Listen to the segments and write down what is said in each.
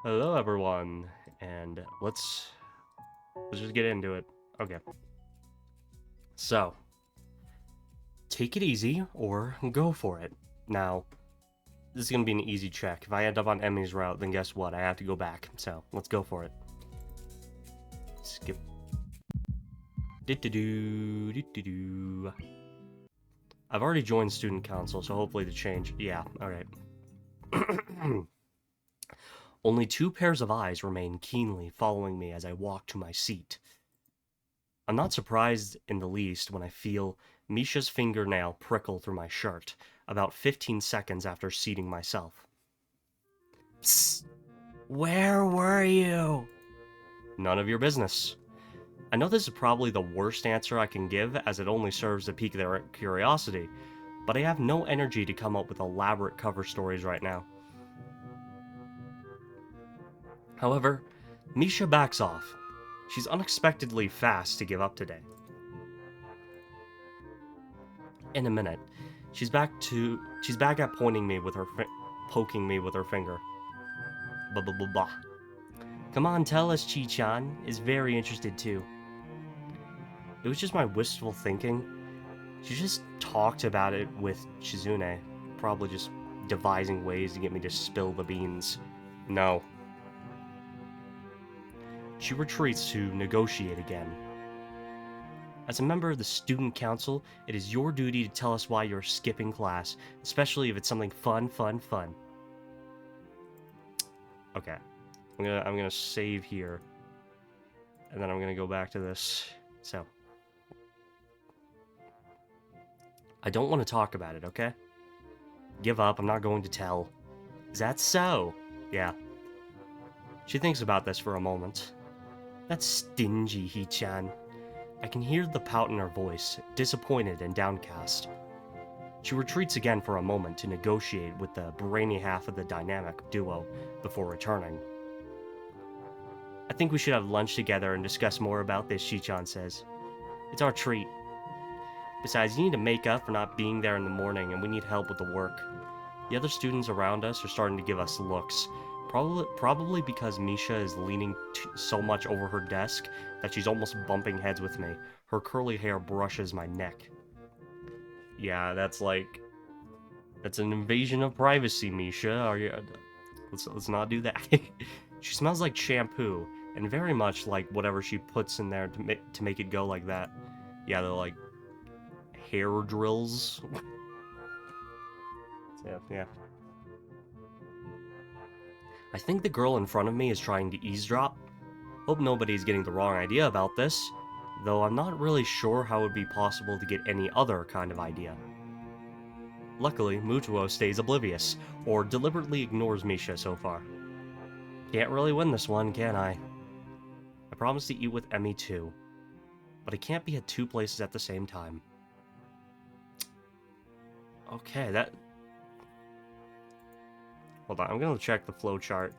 Hello, everyone, and let's just get into it. Okay, so take it easy or go for it. Now, this is gonna be an easy check. If I end up on Emmy's route, then guess what? I have to go back. So let's go for it. Skip. Do. I've already joined student council, so hopefully the change. Yeah. All right. Only two pairs of eyes remain keenly following me as I walk to my seat. I'm not surprised in the least when I feel Misha's fingernail prickle through my shirt about 15 seconds after seating myself. Psst! Where were you? None of your business. I know this is probably the worst answer I can give, as it only serves to pique their curiosity, but I have no energy to come up with elaborate cover stories right now. However, Misha backs off. She's unexpectedly fast to give up today. In a minute, she's back at poking me with her finger. Blah blah blah blah. Come on, tell us, Chi-chan is very interested too. It was just my wistful thinking. She just talked about it with Shizune, probably just devising ways to get me to spill the beans. No. She retreats to negotiate again. As a member of the student council, it is your duty to tell us why you're skipping class, especially if it's something fun. Okay. I'm gonna save here. And then I'm gonna go back to this. So. I don't want to talk about it, okay? Give up, I'm not going to tell. Is that so? Yeah. She thinks about this for a moment. That's stingy, Hee-chan. I can hear the pout in her voice, disappointed and downcast. She retreats again for a moment to negotiate with the brainy half of the dynamic duo before returning. I think we should have lunch together and discuss more about this, Shi-chan says. It's our treat. Besides, you need to make up for not being there in the morning, and we need help with the work. The other students around us are starting to give us looks, probably because Misha is leaning so much over her desk that she's almost bumping heads with me. Her curly hair brushes my neck. Yeah, that's an invasion of privacy, Misha. Are you? Let's not do that. She smells like shampoo, and very much like whatever she puts in there to make it go like that. Yeah, they're like hair drills. Yeah. I think the girl in front of me is trying to eavesdrop. Hope nobody's getting the wrong idea about this, though I'm not really sure how it would be possible to get any other kind of idea. Luckily, Mutuo stays oblivious, or deliberately ignores Misha so far. Can't really win this one, can I? I promised to eat with Emmy too, but I can't be at two places at the same time. Okay, Hold on, I'm gonna check the flowchart,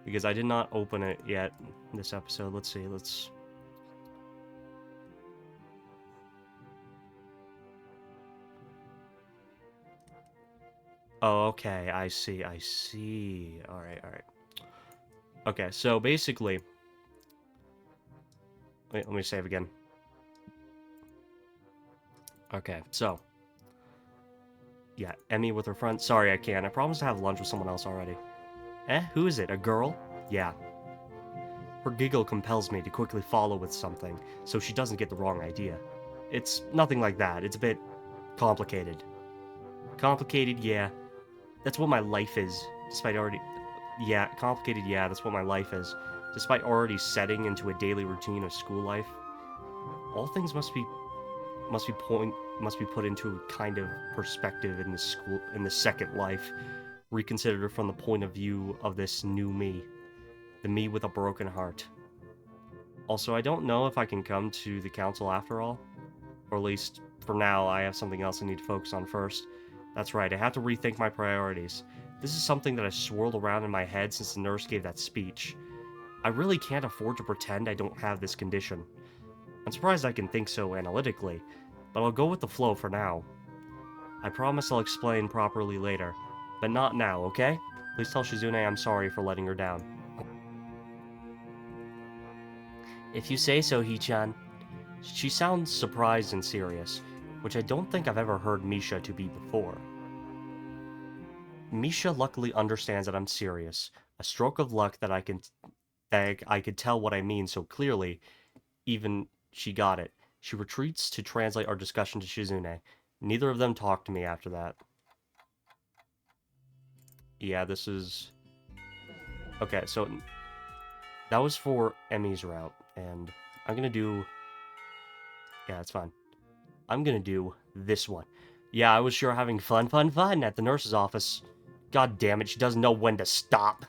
because I did not open it yet in this episode. Let's see, Oh, okay, I see. Alright. Okay, so basically... Wait, let me save again. Okay, so... Yeah, Emmy with her friend. Sorry, I can't. I promised to have lunch with someone else already. Who is it? A girl? Yeah. Her giggle compels me to quickly follow with something, so she doesn't get the wrong idea. It's nothing like that. It's a bit... complicated. Complicated, yeah. That's what my life is, despite already... Yeah, complicated, yeah, that's what my life is. Despite already setting into a daily routine of school life, all things must be put into a kind of perspective in this second life, reconsidered from the point of view of this new me, the me with a broken heart. Also, I don't know if I can come to the council after all, or at least for now. I have something else I need to focus on first. That's right, I have to rethink my priorities. This is something that has swirled around in my head since the nurse gave that speech. I really can't afford to pretend I don't have this condition. I'm surprised I can think so analytically, but I'll go with the flow for now. I promise I'll explain properly later, but not now, okay? Please tell Shizune I'm sorry for letting her down. If you say so, Hee-chan. She sounds surprised and serious, which I don't think I've ever heard Misha to be before. Misha luckily understands that I'm serious, a stroke of luck that I could tell what I mean so clearly, even she got it. She retreats to translate our discussion to Shizune. Neither of them talk to me after that. Yeah, this is... Okay, so that was for Emmy's route, and I'm gonna do... Yeah, it's fine. I'm gonna do this one. Yeah, I was sure having fun at the nurse's office. God damn it, she doesn't know when to stop.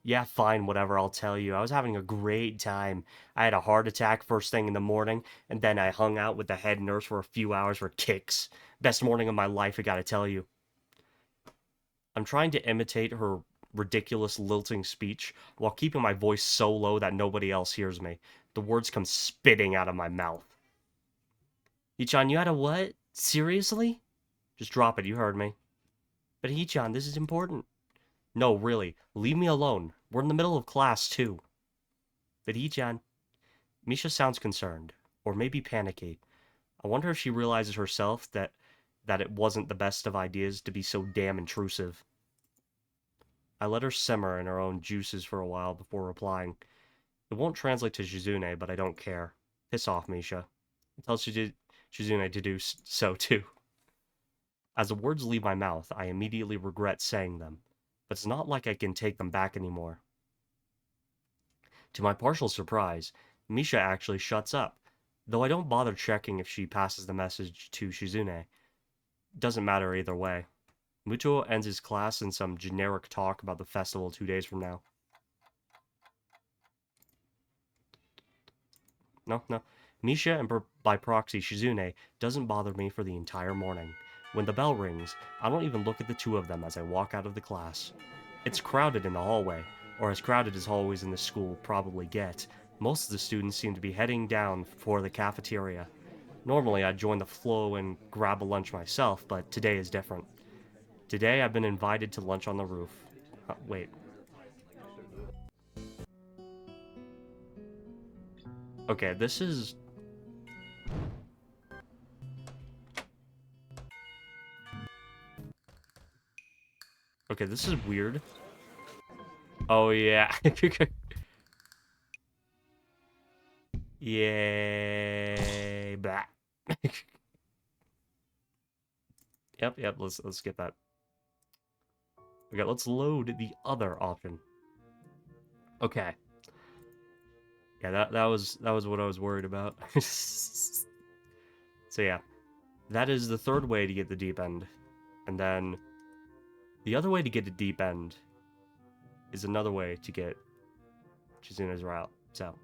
Yeah, fine, whatever, I'll tell you. I was having a great time. I had a heart attack first thing in the morning, and then I hung out with the head nurse for a few hours for kicks. Best morning of my life, I gotta tell you. I'm trying to imitate her ridiculous lilting speech while keeping my voice so low that nobody else hears me. The words come spitting out of my mouth. Hee-chan, you had a what? Seriously? Just drop it, you heard me. But Hee-chan, this is important. No, really, leave me alone. We're in the middle of class, too. But Hee-chan... Misha sounds concerned, or maybe panicky. I wonder if she realizes herself that it wasn't the best of ideas to be so damn intrusive. I let her simmer in her own juices for a while before replying. It won't translate to Shizune, but I don't care. Piss off, Misha. Tell Shizune to do so, too. As the words leave my mouth, I immediately regret saying them, but it's not like I can take them back anymore. To my partial surprise, Misha actually shuts up, though I don't bother checking if she passes the message to Shizune. Doesn't matter either way. Muto ends his class in some generic talk about the festival 2 days from now. No. Misha and by proxy Shizune doesn't bother me for the entire morning. When the bell rings, I don't even look at the two of them as I walk out of the class. It's crowded in the hallway, or as crowded as hallways in this school probably get. Most of the students seem to be heading down for the cafeteria. Normally I'd join the flow and grab a lunch myself, but today is different. Today I've been invited to lunch on the roof. Wait. Okay, this is... Okay, this is weird. Oh, yeah. Yay. Blah. Yep, let's get that. Okay, let's load the other option. Okay. Yeah, that was what I was worried about. So yeah, that is the third way to get the deep end. And then the other way to get the deep end is another way to get Chizune's route. So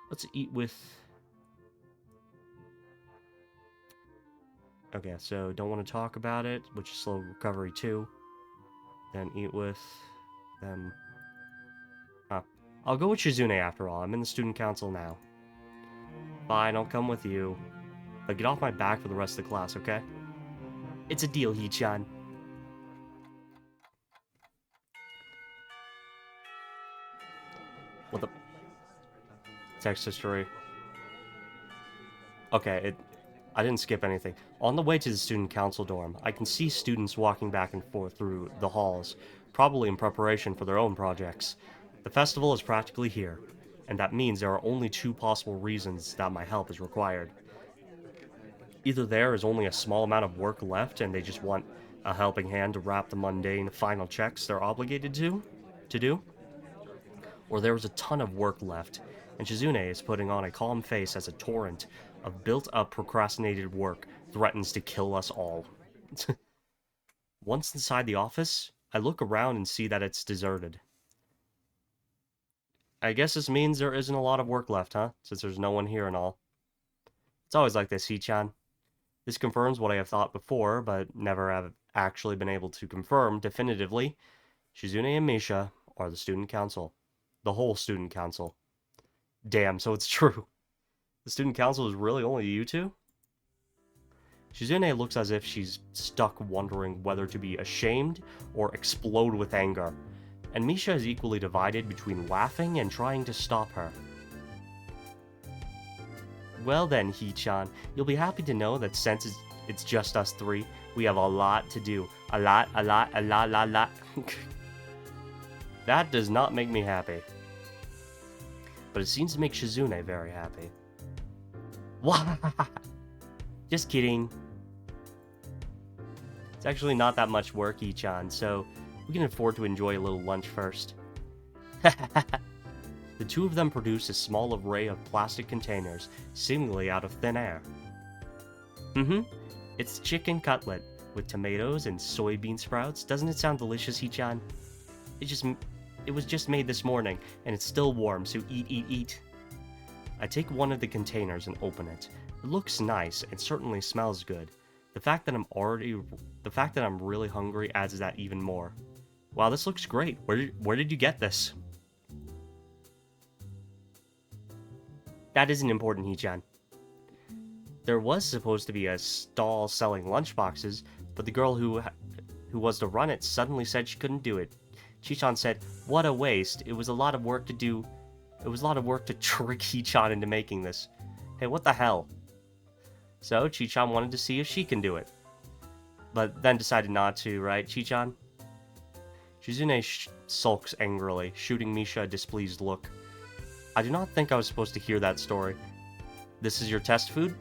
let's eat with... Okay, so don't want to talk about it, which is slow recovery too. Then eat with... Then... I'll go with Shizune after all. I'm in the student council now. Fine, I'll come with you. But get off my back for the rest of the class, okay? It's a deal, Hee-chan. What the... Text history. Okay, I didn't skip anything. On the way to the student council dorm, I can see students walking back and forth through the halls, probably in preparation for their own projects. The festival is practically here, and that means there are only two possible reasons that my help is required. Either there is only a small amount of work left and they just want a helping hand to wrap the mundane final checks they're obligated to do, or there is a ton of work left, and Shizune is putting on a calm face as a torrent of built-up procrastinated work threatens to kill us all. Once inside the office, I look around and see that it's deserted. I guess this means there isn't a lot of work left, huh? Since there's no one here and all. It's always like this, Hee-chan. This confirms what I have thought before, but never have actually been able to confirm definitively. Shizune and Misha are the student council. The whole student council. Damn, so it's true. The student council is really only you two? Shizune looks as if she's stuck wondering whether to be ashamed or explode with anger, and Misha is equally divided between laughing and trying to stop her. Well then, Hee-chan, you'll be happy to know that since it's just us three, we have a lot to do. A lot. That does not make me happy. But it seems to make Shizune very happy. Wah! Just kidding. It's actually not that much work, Hee-chan, so we can afford to enjoy a little lunch first. The two of them produce a small array of plastic containers, seemingly out of thin air. It's chicken cutlet, with tomatoes and soybean sprouts. Doesn't it sound delicious, Hee-chan? It was just made this morning, and it's still warm, so eat. I take one of the containers and open it. It looks nice, and certainly smells good. The fact that I'm really hungry adds to that even more. Wow, this looks great. Where did you get this? That isn't important, Hee-chan. There was supposed to be a stall selling lunchboxes, but the girl who was to run it suddenly said she couldn't do it. Chi-chan said, "What a waste. It was a lot of work to do. It was a lot of work to trick Chi-chan into making this. Hey, what the hell?" So Chi-chan wanted to see if she can do it, but then decided not to, right, Chi-chan? Shizune sulks angrily, shooting Misha a displeased look. I do not think I was supposed to hear that story. This is your test food?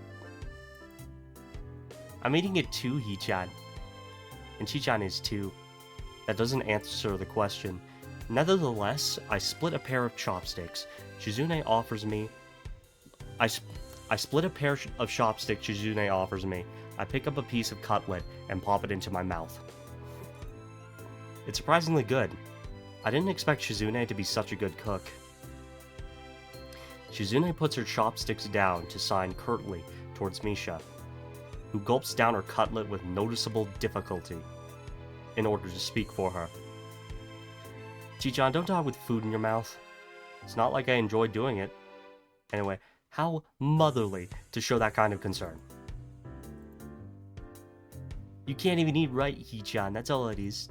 I'm eating it too, Hee-chan. And Chi-chan is too. That doesn't answer the question. Nevertheless, I split a pair of chopsticks. Shizune offers me... I split a pair of chopsticks Shizune offers me. I pick up a piece of cutlet and pop it into my mouth. It's surprisingly good. I didn't expect Shizune to be such a good cook. Shizune puts her chopsticks down to sign curtly towards Misha, who gulps down her cutlet with noticeable difficulty in order to speak for her. Chi-chan, don't talk with food in your mouth. It's not like I enjoy doing it. Anyway, how motherly to show that kind of concern. You can't even eat right, Hee-chan, that's all it is.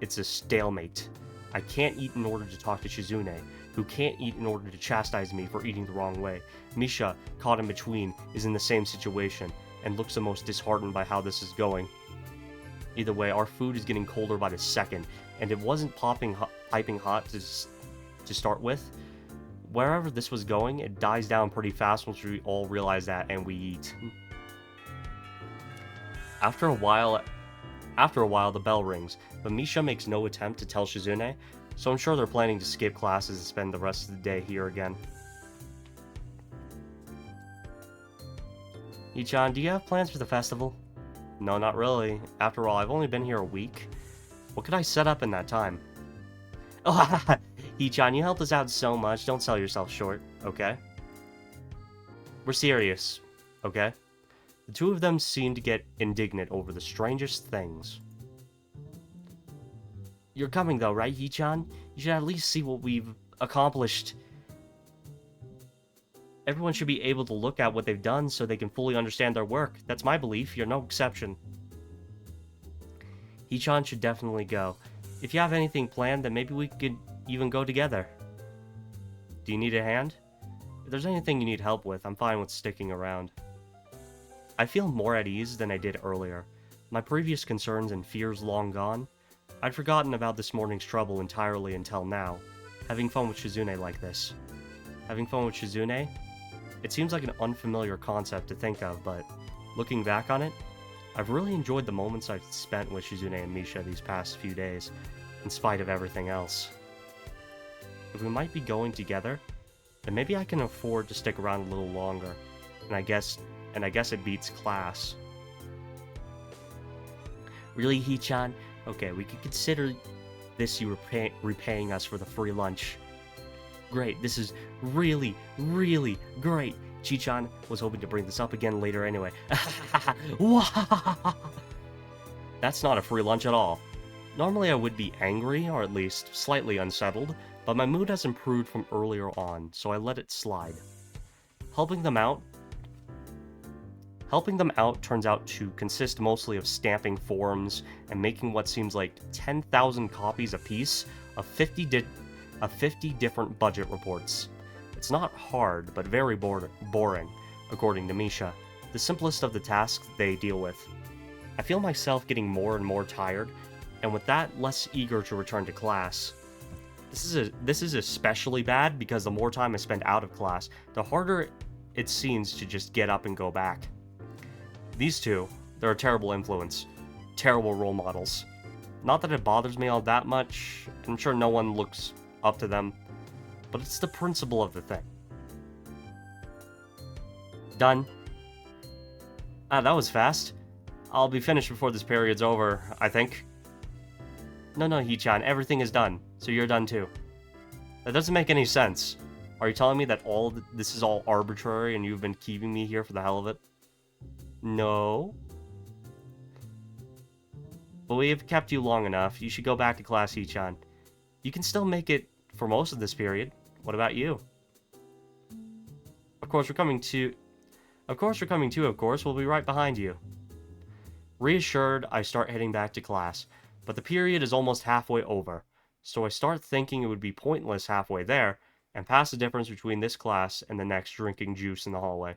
It's a stalemate. I can't eat in order to talk to Shizune, who can't eat in order to chastise me for eating the wrong way. Misha, caught in between, is in the same situation, and looks the most disheartened by how this is going. Either way, our food is getting colder by the second, and it wasn't piping hot to start with. Wherever this was going, it dies down pretty fast once we all realize that, and we eat. After a while, the bell rings, but Misha makes no attempt to tell Shizune, so I'm sure they're planning to skip classes and spend the rest of the day here again. Hee-chan, do you have plans for the festival? No, not really. After all, I've only been here a week. What could I set up in that time? Oh, Hee-chan, you helped us out so much. Don't sell yourself short, okay? We're serious, okay? The two of them seem to get indignant over the strangest things. You're coming though, right, Hee-chan? You should at least see what we've accomplished. Everyone should be able to look at what they've done so they can fully understand their work. That's my belief. You're no exception. Hee-chan should definitely go. If you have anything planned, then maybe we could even go together. Do you need a hand? If there's anything you need help with, I'm fine with sticking around. I feel more at ease than I did earlier. My previous concerns and fears long gone. I'd forgotten about this morning's trouble entirely until now. Having fun with Shizune like this. Having fun with Shizune? It seems like an unfamiliar concept to think of, but looking back on it, I've really enjoyed the moments I've spent with Shizune and Misha these past few days, in spite of everything else. If we might be going together, then maybe I can afford to stick around a little longer, and I guess it beats class. Really, Hee-chan? Okay, we could consider this you repaying us for the free lunch. Great, this is really, really great. Chi-chan was hoping to bring this up again later anyway. That's not a free lunch at all. Normally I would be angry, or at least slightly unsettled, but my mood has improved from earlier on, so I let it slide. Helping them out Helping them out turns out to consist mostly of stamping forms and making what seems like 10,000 copies apiece of 50 different budget reports. It's not hard, but very boring, according to Misha, the simplest of the tasks they deal with. I feel myself getting more and more tired, and with that, less eager to return to class. This is especially bad because the more time I spend out of class, the harder it seems to just get up and go back. These two, they're a terrible influence. Terrible role models. Not that it bothers me all that much, I'm sure no one looks up to them, but it's the principle of the thing. Done. Ah, that was fast. I'll be finished before this period's over, I think. No, Hee-chan, everything is done, so you're done too. That doesn't make any sense. Are you telling me that this is all arbitrary and you've been keeping me here for the hell of it? No. But we have kept you long enough. You should go back to class, Hee-chan. You can still make it for most of this period. What about you? Of course, we're coming too, of course. We'll be right behind you. Reassured, I start heading back to class, but the period is almost halfway over, so I start thinking it would be pointless halfway there, and pass the difference between this class and the next drinking juice in the hallway.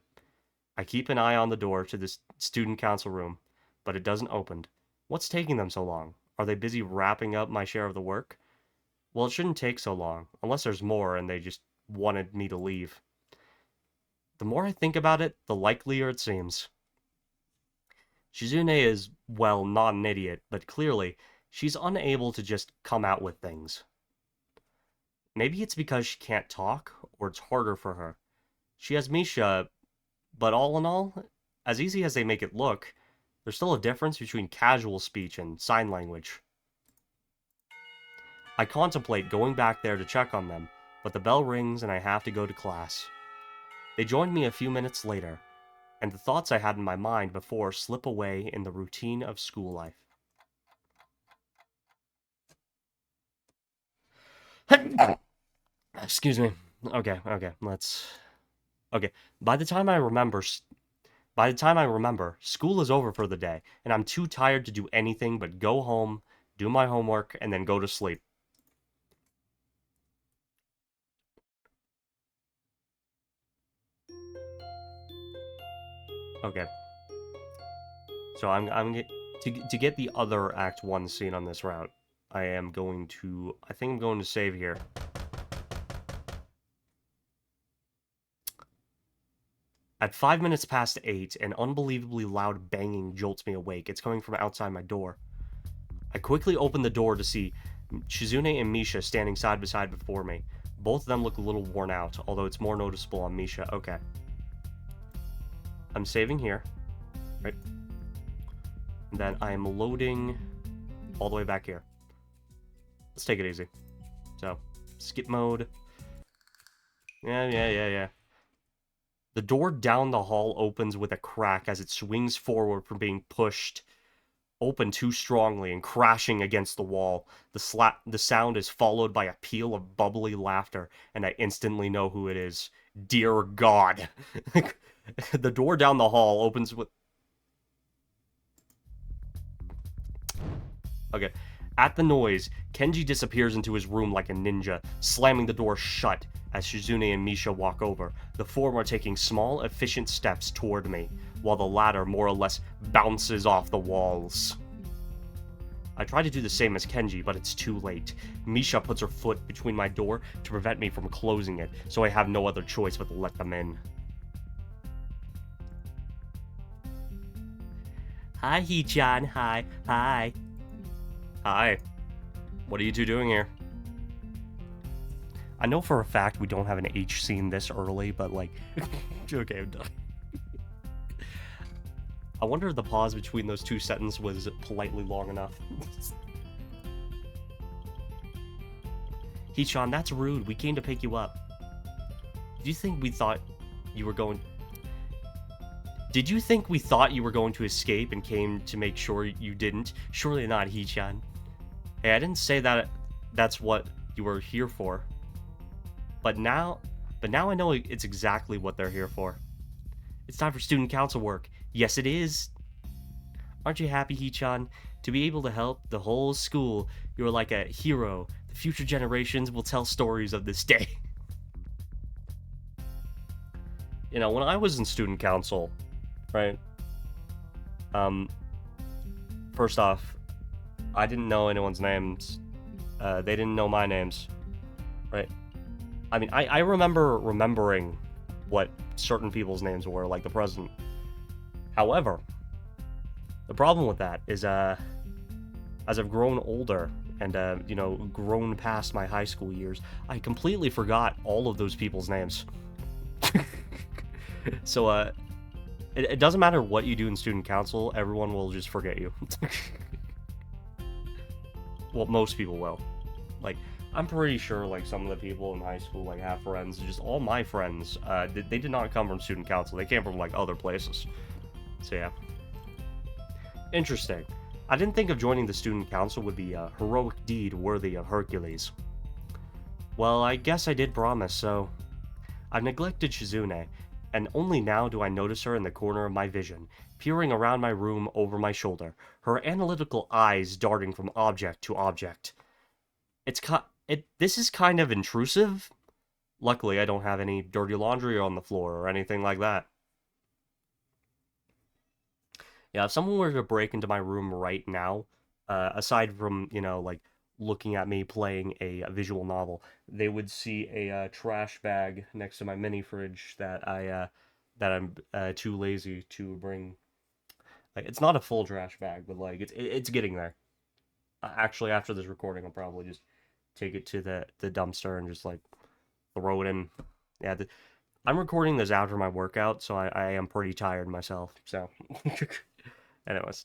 I keep an eye on the door to the student council room, but it doesn't open. What's taking them so long? Are they busy wrapping up my share of the work? Well, it shouldn't take so long, unless there's more and they just wanted me to leave. The more I think about it, the likelier it seems. Shizune is, well, not an idiot, but clearly, she's unable to just come out with things. Maybe it's because she can't talk, or it's harder for her. She has Misha, but all in all, as easy as they make it look, there's still a difference between casual speech and sign language. I contemplate going back there to check on them, but the bell rings and I have to go to class. They join me a few minutes later, and the thoughts I had in my mind before slip away in the routine of school life. Excuse me. Okay, let's... Okay, by the time I remember, school is over for the day, and I'm too tired to do anything but go home, do my homework, and then go to sleep. Okay. So to get the other Act 1 scene on this route, I think I'm going to save here. At 5 minutes past 8, an unbelievably loud banging jolts me awake. It's coming from outside my door. I quickly open the door to see Shizune and Misha standing side by side before me. Both of them look a little worn out, although it's more noticeable on Misha. Okay. I'm saving here. Right. And then I am loading all the way back here. Let's take it easy. So, skip mode. Yeah. The door down the hall opens with a crack as it swings forward from being pushed open too strongly and crashing against the wall. The sound is followed by a peal of bubbly laughter, and I instantly know who it is. Dear God. The door down the hall opens with... Okay. At the noise, Kenji disappears into his room like a ninja, slamming the door shut as Shizune and Misha walk over. The former taking small, efficient steps toward me, while the latter more or less bounces off the walls. I try to do the same as Kenji, but it's too late. Misha puts her foot between my door to prevent me from closing it, so I have no other choice but to let them in. Hi, Hee-chan. Hi. Hi. What are you two doing here? I know for a fact we don't have an H scene this early, but like... Okay, I'm done. I wonder if the pause between those two sentences was politely long enough. Hee-chan, that's rude. We came to pick you up. Did you think we thought you were going to escape and came to make sure you didn't? Surely not, Hee-chan. Hey, I didn't say that that's what you were here for. But now I know it's exactly what they're here for. It's time for student council work. Yes, it is. Aren't you happy, Hee-chan? To be able to help the whole school, you're like a hero. The future generations will tell stories of this day. You know, when I was in student council, right? Um, first off, I didn't know anyone's names. They didn't know my names, right? I mean, I remember remembering what certain people's names were, like the president. However, the problem with that is, as I've grown older and, you know, grown past my high school years, I completely forgot all of those people's names. So, it doesn't matter what you do in student council, everyone will just forget you. Well, most people will. Like, I'm pretty sure, like, some of the people in high school, like, have friends. Just all my friends, they did not come from student council. They came from, like, other places. So, yeah. Interesting. I didn't think of joining the student council would be a heroic deed worthy of Hercules. Well, I guess I did promise, so... I've neglected Shizune, and only now do I notice her in the corner of my vision, peering around my room over my shoulder, her analytical eyes darting from object to object. This is kind of intrusive. Luckily, I don't have any dirty laundry on the floor or anything like that. Yeah, if someone were to break into my room right now, aside from, you know, like, looking at me playing a visual novel, they would see a trash bag next to my mini fridge that I'm too lazy to bring. Like, it's not a full trash bag, but, like, it's getting there. Actually, after this recording, I'll probably just take it to the dumpster and just, like, throw it in. Yeah, I'm recording this after my workout, so I am pretty tired myself, so... Anyways.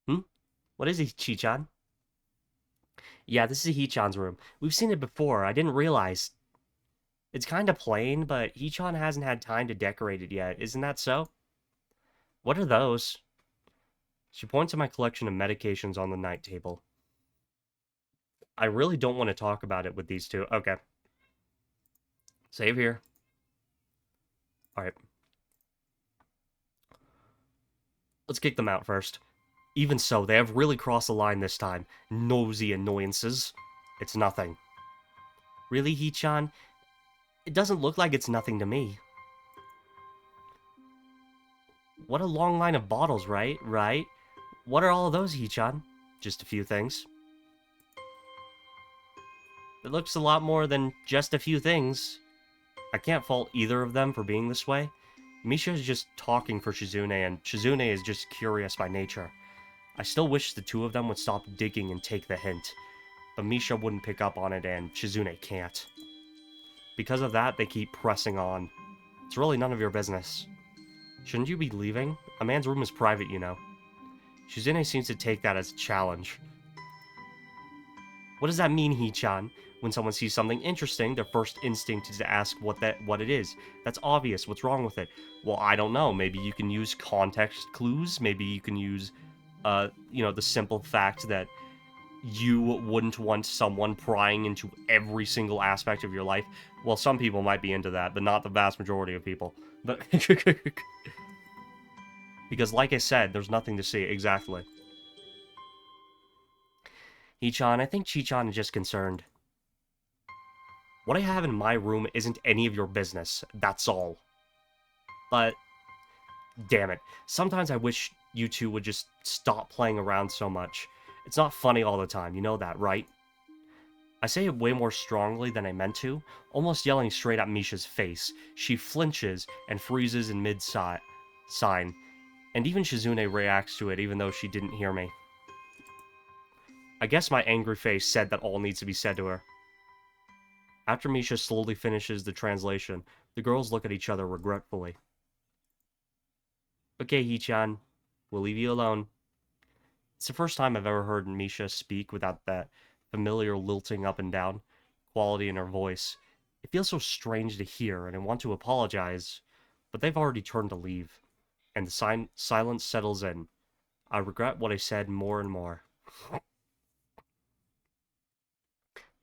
Hmm? What is it, Chi-chan? Yeah, this is Hee-chan's room. We've seen it before, I didn't realize. It's kinda plain, but Hee-chan hasn't had time to decorate it yet, isn't that so? What are those? She points at my collection of medications on the night table. I really don't want to talk about it with these two. Okay. Save here. Alright. Let's kick them out first. Even so, they have really crossed the line this time. Nosy annoyances. It's nothing. Really, Hee-chan? It doesn't look like it's nothing to me. What a long line of bottles, right? Right? What are all of those, Hee-chan? Just a few things. It looks a lot more than just a few things. I can't fault either of them for being this way. Misha is just talking for Shizune, and Shizune is just curious by nature. I still wish the two of them would stop digging and take the hint, but Misha wouldn't pick up on it and Shizune can't. Because of that, they keep pressing on. It's really none of your business. Shouldn't you be leaving? A man's room is private, you know. Shizune seems to take that as a challenge. What does that mean, Hee-chan? When someone sees something interesting, their first instinct is to ask what it is. That's obvious. What's wrong with it? Well, I don't know. Maybe you can use context clues. Maybe you can use, you know, the simple fact that you wouldn't want someone prying into every single aspect of your life. Well, some people might be into that, but not the vast majority of people. But because, like I said, there's nothing to see. Exactly. Hee-chan, I think Chi-chan is just concerned. What I have in my room isn't any of your business, that's all. But, damn it, sometimes I wish you two would just stop playing around so much. It's not funny all the time, you know that, right? I say it way more strongly than I meant to, almost yelling straight at Misha's face. She flinches and freezes in mid-sign, and even Shizune reacts to it even though she didn't hear me. I guess my angry face said that all needs to be said to her. After Misha slowly finishes the translation, the girls look at each other regretfully. Okay, Hee-chan, we'll leave you alone. It's the first time I've ever heard Misha speak without that familiar lilting up and down quality in her voice. It feels so strange to hear, and I want to apologize, but they've already turned to leave, and the silence settles in. I regret what I said more and more.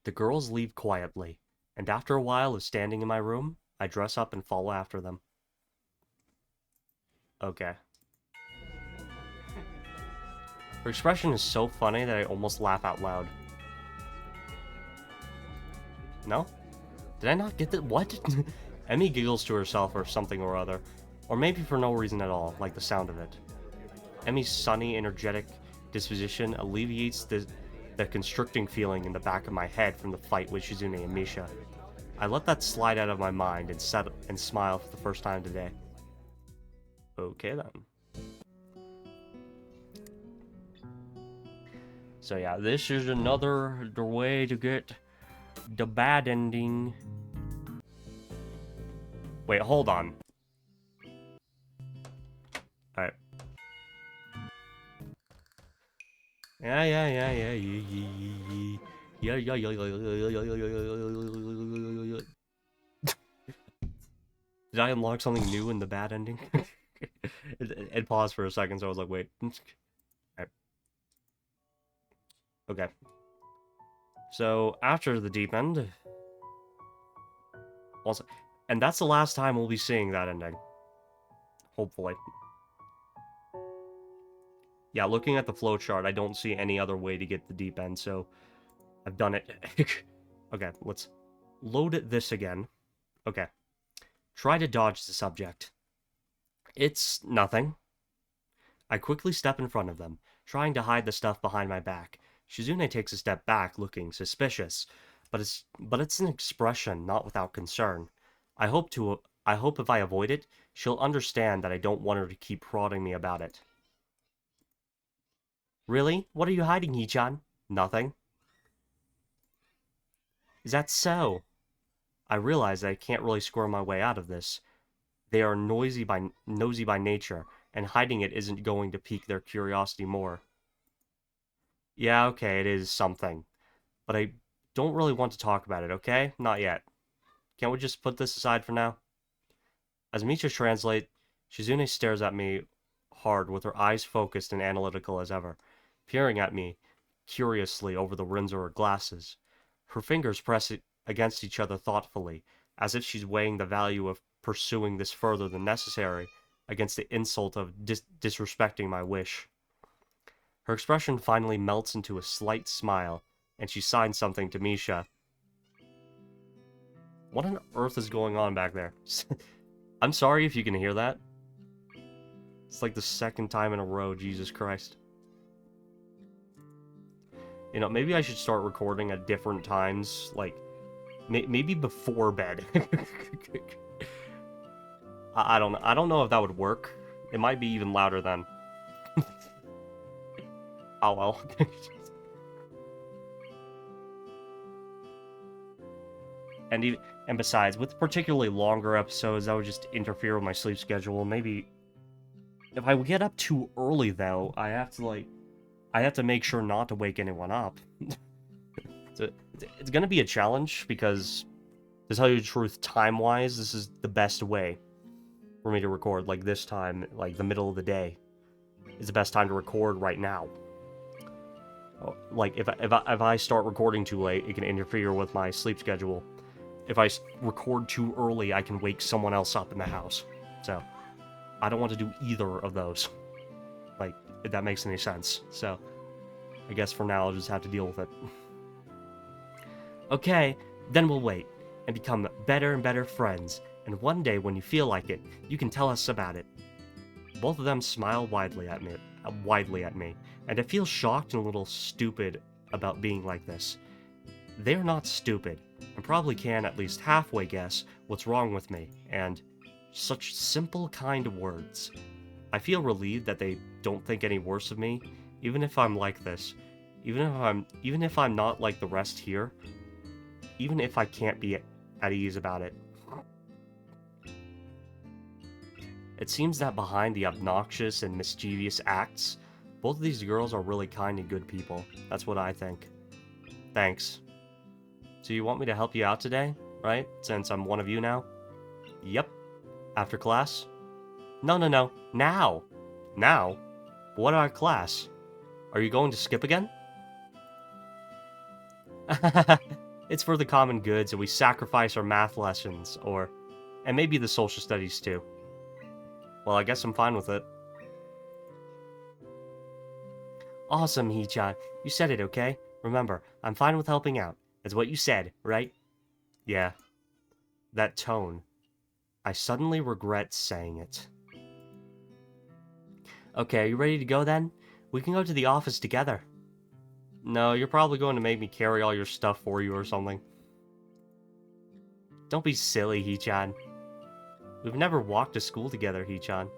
The girls leave quietly, and after a while of standing in my room, I dress up and follow after them. Okay. Her expression is so funny that I almost laugh out loud. No? Did I not get that? What? Emmy giggles to herself or something or other. Or maybe for no reason at all, like the sound of it. Emmy's sunny, energetic disposition alleviates the constricting feeling in the back of my head from the fight with Shizune and Misha. I let that slide out of my mind and smile for the first time today. Okay then. So yeah, this is another way to get the bad ending. Wait, hold on. Alright. Yeah. Did I unlock something new in the bad ending? It paused for a second, so I was like, wait. Right. Okay. So, after the deep end... Also, and that's the last time we'll be seeing that ending. Hopefully. Yeah, looking at the flowchart, I don't see any other way to get the deep end, so... I've done it. Okay, let's load this again. Okay. Try to dodge the subject. It's nothing. I quickly step in front of them, trying to hide the stuff behind my back. Shizune takes a step back, looking suspicious, but it's an expression not without concern. I hope if I avoid it, she'll understand that I don't want her to keep prodding me about it. Really? What are you hiding, Hee-chan? Nothing. Is that so? I realize that I can't really squirm my way out of this. They are nosy by nature, and hiding it isn't going to pique their curiosity more. Yeah, okay, it is something. But I don't really want to talk about it, okay? Not yet. Can't we just put this aside for now? As Misha translates, Shizune stares at me hard with her eyes focused and analytical as ever, peering at me curiously over the rims of her glasses. Her fingers press against each other thoughtfully, as if she's weighing the value of pursuing this further than necessary against the insult of disrespecting my wish. Her expression finally melts into a slight smile, and she signs something to Misha. What on earth is going on back there? I'm sorry if you can hear that. It's like the second time in a row, Jesus Christ. You know, maybe I should start recording at different times, like, maybe before bed. I don't know if that would work. It might be even louder then. Oh well. And besides, with particularly longer episodes, that would just interfere with my sleep schedule. Maybe if I get up too early, though, I have to make sure not to wake anyone up. It's gonna be a challenge because, to tell you the truth, time-wise, this is the best way for me to record. Like this time, like the middle of the day, is the best time to record right now. Like if I start recording too late, it can interfere with my sleep schedule. If I record too early, I can wake someone else up in the house. So, I don't want to do either of those. Like, if that makes any sense. So, I guess for now I'll just have to deal with it. Okay, then we'll wait, and become better and better friends, and one day when you feel like it, you can tell us about it. Both of them smile widely at me, and I feel shocked and a little stupid about being like this. They're not stupid, and probably can at least halfway guess what's wrong with me, and such simple kind of words. I feel relieved that they don't think any worse of me, even if I'm like this, even if I'm not like the rest here, even if I can't be at ease about it. It seems that behind the obnoxious and mischievous acts, both of these girls are really kind and good people. That's what I think. Thanks. So you want me to help you out today, right? Since I'm one of you now? Yep. After class? No. Now! Now? What about class? Are you going to skip again? It's for the common good, so we sacrifice our math lessons, and maybe the social studies too. Well, I guess I'm fine with it. Awesome, Hee-chan. You said it, okay? Remember, I'm fine with helping out. That's what you said, right? Yeah. That tone. I suddenly regret saying it. Okay, are you ready to go then? We can go to the office together. No, you're probably going to make me carry all your stuff for you or something. Don't be silly, Hee-chan. We've never walked to school together, Hee-chan.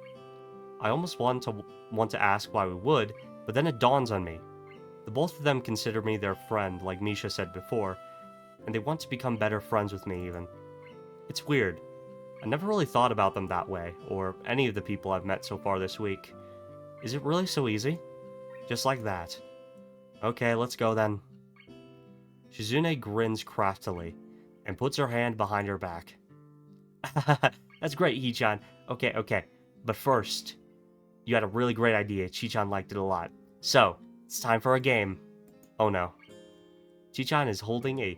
I almost want to ask why we would, but then it dawns on me. The both of them consider me their friend, like Misha said before, and they want to become better friends with me even. It's weird. I never really thought about them that way, or any of the people I've met so far this week. Is it really so easy? Just like that. Okay, let's go then. Shizune grins craftily, and puts her hand behind her back. That's great, Hee-chan. Okay. But first, you had a really great idea. Chi-chan liked it a lot. So, it's time for a game. Oh no. Chi-chan is holding a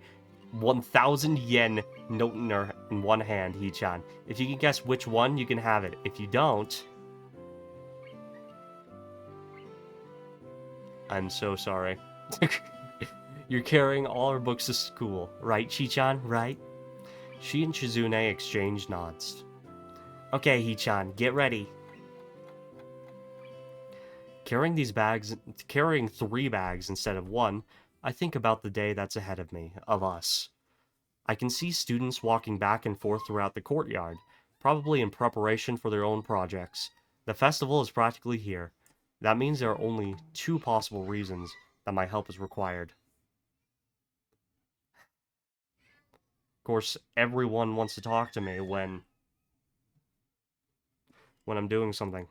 1,000 yen note in one hand, Hee-chan. If you can guess which one, you can have it. If you don't... I'm so sorry. You're carrying all our books to school, right, Chi-chan, right? She and Shizune exchange nods. Okay, Hee-chan, get ready. Carrying 3 bags instead of 1, I think about the day that's ahead of me, of us. I can see students walking back and forth throughout the courtyard, probably in preparation for their own projects. The festival is practically here. That means there are only 2 possible reasons that my help is required. Of course, everyone wants to talk to me when I'm doing something.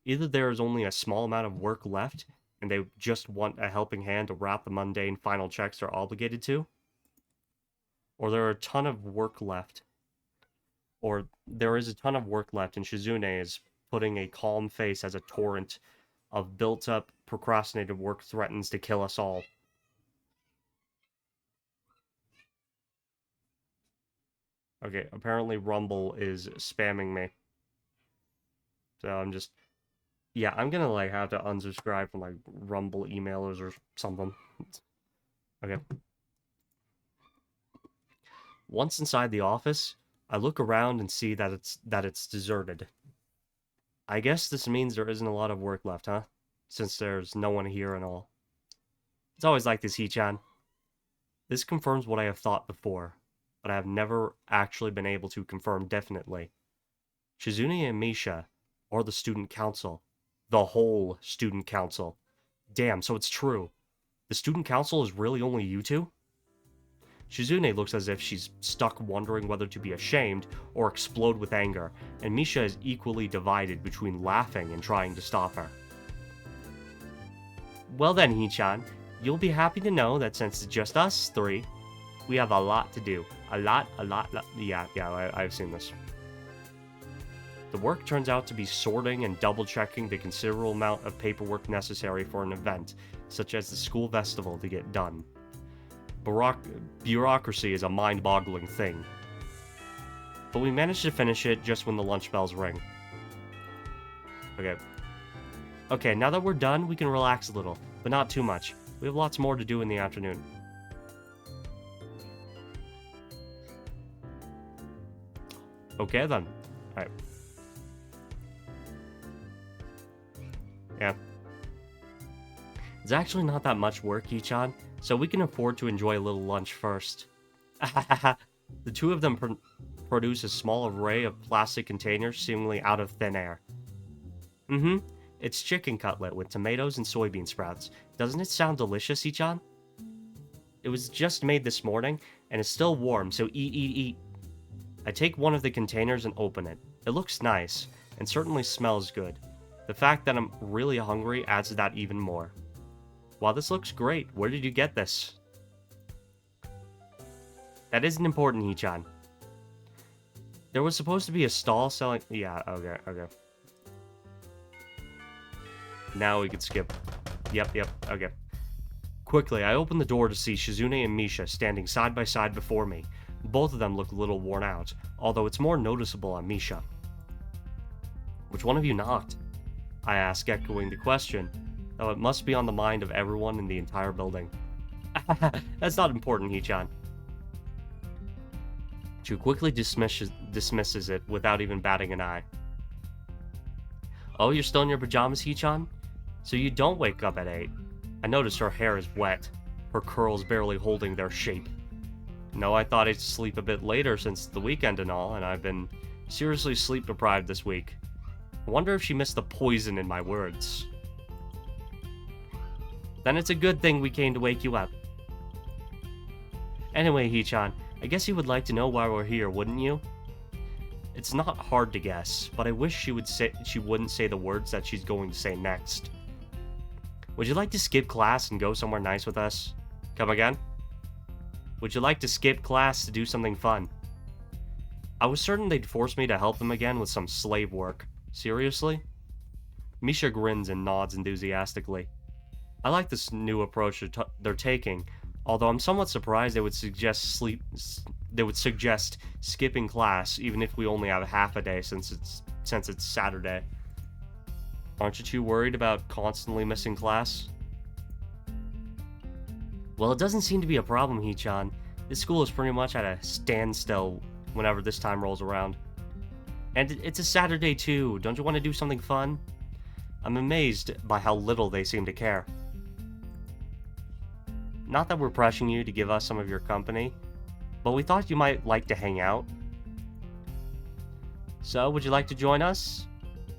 Either there is only a small amount of work left, and they just want a helping hand to wrap the mundane final checks they're obligated to, or there is a ton of work left, and Shizune is putting a calm face as a torrent of built-up, procrastinated work threatens to kill us all. Okay, apparently Rumble is spamming me. So I'm just... Yeah, I'm gonna, like, have to unsubscribe from, like, Rumble emailers or something. Okay. Once inside the office, I look around and see that it's deserted. I guess this means there isn't a lot of work left, huh? Since there's no one here and all. It's always like this, Hee-chan. This confirms what I have thought before, but I have never actually been able to confirm definitely. Shizune and Misha are the student council. The whole student council. Damn, so it's true. The student council is really only you two? Shizune looks as if she's stuck wondering whether to be ashamed or explode with anger, and Misha is equally divided between laughing and trying to stop her. Well then, Hee-chan, you'll be happy to know that since it's just us 3, we have a lot to do. A lot. Yeah, I've seen this. The work turns out to be sorting and double-checking the considerable amount of paperwork necessary for an event, such as the school festival, to get done. Bureaucracy is a mind-boggling thing. But we managed to finish it just when the lunch bells ring. Okay, now that we're done, we can relax a little, but not too much. We have lots more to do in the afternoon. Okay then. Alright. Yeah. It's actually not that much work, Hee-chan, so we can afford to enjoy a little lunch first. The 2 of them produce a small array of plastic containers seemingly out of thin air. It's chicken cutlet with tomatoes and soybean sprouts. Doesn't it sound delicious, Hee-chan? It was just made this morning, and it's still warm, so eat. I take one of the containers and open it. It looks nice, and certainly smells good. The fact that I'm really hungry adds to that even more. Wow, this looks great. Where did you get this? That isn't important, Hee-chan. There was supposed to be a stall selling... Yeah, okay. Now we can skip. Yep, okay. Quickly, I open the door to see Shizune and Misha standing side by side before me. Both of them look a little worn out, although it's more noticeable on Misha. Which one of you knocked? I asked, echoing the question, though it must be on the mind of everyone in the entire building. That's not important, Hee-chan. She quickly dismisses it without even batting an eye. Oh, you're still in your pajamas, Hee-chan? So you don't wake up at 8. I notice her hair is wet, her curls barely holding their shape. No, I thought I'd sleep a bit later since the weekend and all, and I've been seriously sleep deprived this week. I wonder if she missed the poison in my words. Then it's a good thing we came to wake you up. Anyway, Hee-chan, I guess you would like to know why we're here, wouldn't you? It's not hard to guess, but I wish she wouldn't say the words that she's going to say next. Would you like to skip class and go somewhere nice with us? Come again? Would you like to skip class to do something fun? I was certain they'd force me to help them again with some slave work. Seriously? Misha grins and nods enthusiastically. I like this new approach they're taking, although I'm somewhat surprised they would suggest skipping class even if we only have half a day since it's Saturday. Aren't you too worried about constantly missing class? Well, it doesn't seem to be a problem, Hee-chan. This school is pretty much at a standstill whenever this time rolls around. And it's a Saturday too, don't you want to do something fun? I'm amazed by how little they seem to care. Not that we're pressuring you to give us some of your company, but we thought you might like to hang out. So, would you like to join us?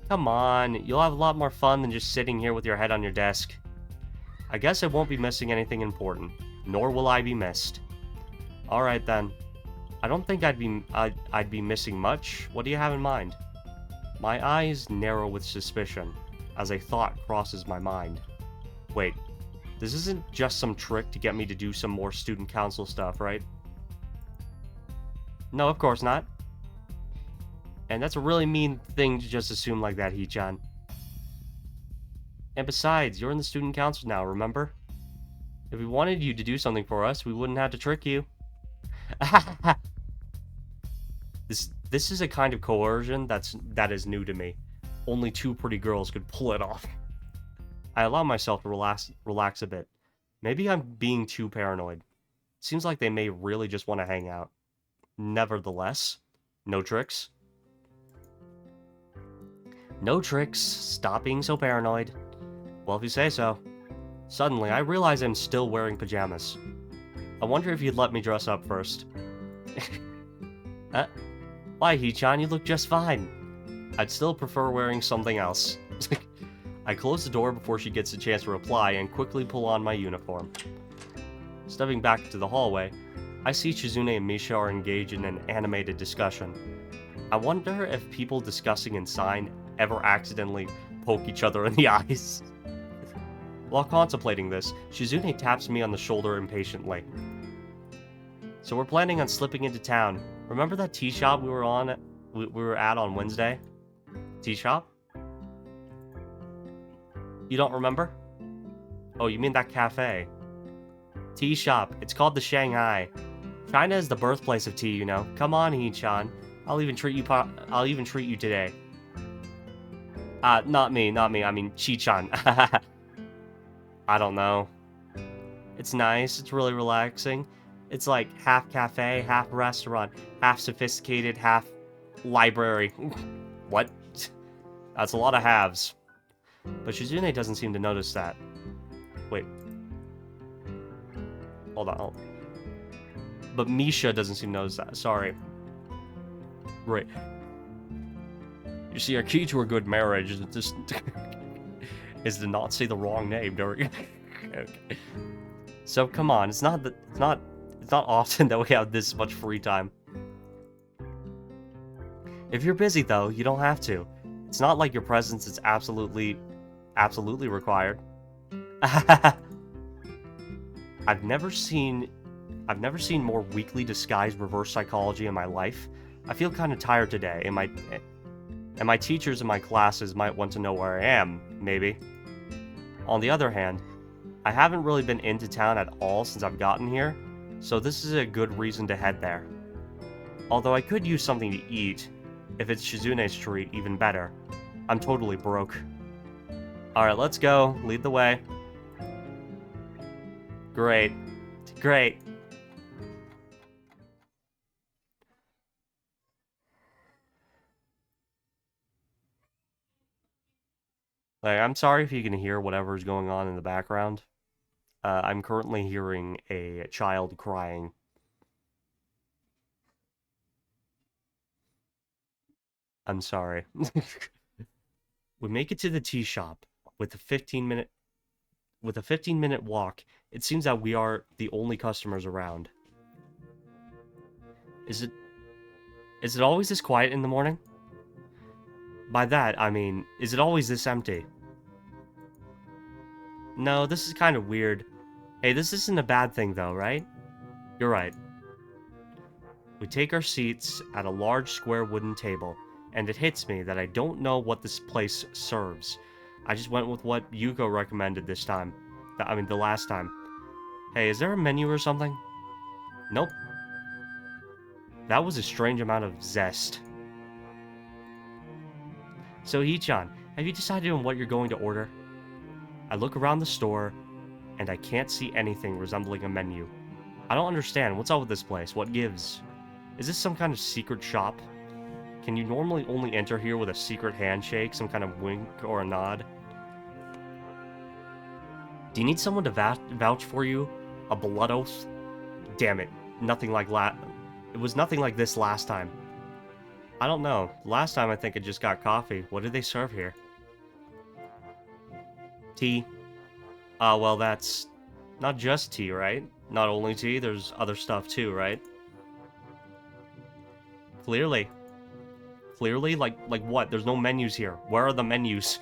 Come on, you'll have a lot more fun than just sitting here with your head on your desk. I guess I won't be missing anything important, nor will I be missed. Alright then. I don't think I'd be missing much. What do you have in mind? My eyes narrow with suspicion, as a thought crosses my mind. Wait, this isn't just some trick to get me to do some more student council stuff, right? No, of course not. And that's a really mean thing to just assume like that, Hee-chan. And besides, you're in the student council now, remember? If we wanted you to do something for us, we wouldn't have to trick you. This is a kind of coercion that is new to me. Only two pretty girls could pull it off. I allow myself to relax a bit. Maybe I'm being too paranoid. Seems like they may really just want to hang out. Nevertheless, no tricks. No tricks. Stop being so paranoid. Well, if you say so. Suddenly, I realize I'm still wearing pajamas. I wonder if you'd let me dress up first. Why, Hee-chan, you look just fine. I'd still prefer wearing something else. I close the door before she gets a chance to reply and quickly pull on my uniform. Stepping back to the hallway, I see Chizune and Misha are engaged in an animated discussion. I wonder if people discussing in sign ever accidentally poke each other in the eyes. While contemplating this, Chizune taps me on the shoulder impatiently. So we're planning on slipping into town. Remember that tea shop we were at on Wednesday? Tea shop? You don't remember? Oh, you mean that cafe. Tea shop. It's called the Shanghai. China is the birthplace of tea, you know. Come on, Hee-chan. I'll even treat you today. Not me. I mean, Chi-chan. I don't know. It's nice. It's really relaxing. It's like half cafe, half restaurant, half sophisticated, half library. What? That's a lot of halves. But Shizune doesn't seem to notice that. Wait. Hold on. But Misha doesn't seem to notice that. Sorry. Right. You see, a key to a good marriage is to not say the wrong name during. Okay. So come on, it's not often that we have this much free time. If you're busy though, you don't have to. It's not like your presence is absolutely required. I've never seen more weakly disguised reverse psychology in my life. I feel kind of tired today, and my teachers in my classes might want to know where I am, maybe. On the other hand, I haven't really been into town at all since I've gotten here, so this is a good reason to head there. Although I could use something to eat. If it's Shizune's treat, even better. I'm totally broke. Alright, let's go. Lead the way. Great. Great. Like, I'm sorry if you can hear whatever's going on in the background. I'm currently hearing a child crying. I'm sorry. We make it to the tea shop with a 15-minute walk. It seems that we are the only customers around. Is it always this quiet in the morning? By that, I mean, is it always this empty? No, this is kind of weird. Hey, this isn't a bad thing though, right? You're right. We take our seats at a large square wooden table, and it hits me that I don't know what this place serves. I just went with what Yuko recommended this time. The last time. Hey, is there a menu or something? Nope. That was a strange amount of zest. So, Hee-chan, have you decided on what you're going to order? I look around the store, and I can't see anything resembling a menu. I don't understand. What's up with this place? What gives? Is this some kind of secret shop? Can you normally only enter here with a secret handshake, some kind of wink or a nod? Do you need someone to vouch for you? A blood oath? Damn it. Nothing like It was nothing like this last time. I don't know. Last time I think I just got coffee. What did they serve here? Tea. Well, that's not just tea, right? Not only tea, there's other stuff too, right? Clearly. Clearly? Like what? There's no menus here. Where are the menus?